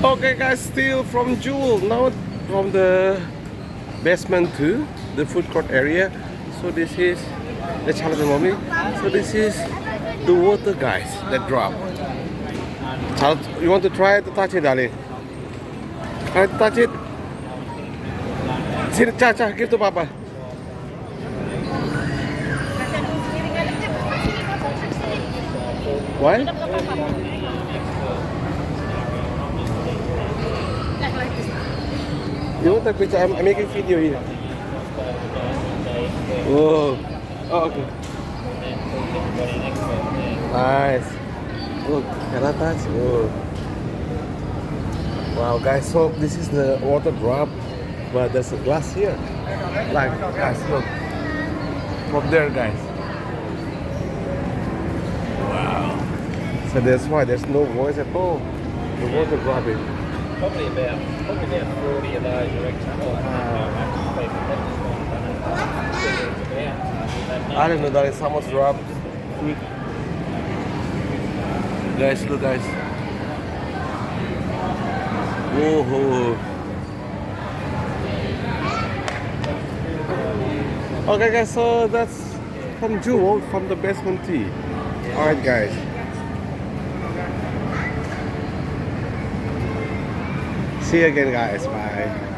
Okay guys, still from Jewel, now from the basement to the food court area. So this is the challenge mommy. So this is the water guys that drop. Child, you want to try to touch it, darling? Try to touch it. Sini, Cha, give to Papa. Why? You want a picture? I'm making video here. Whoa. Oh, okay. Nice. Look, can I touch? Whoa. Wow, guys. So this is the water drop, but there's a glass here. Like, guys, look. From there, guys. Wow. So that's why there's no voice at all. The water dropping. Probably about 40 of those are extra. I don't know, there is so much drop. Guys, look guys. Whoa. Okay guys, so that's from Jewel, from the basement tea. Alright guys. See you again guys, bye.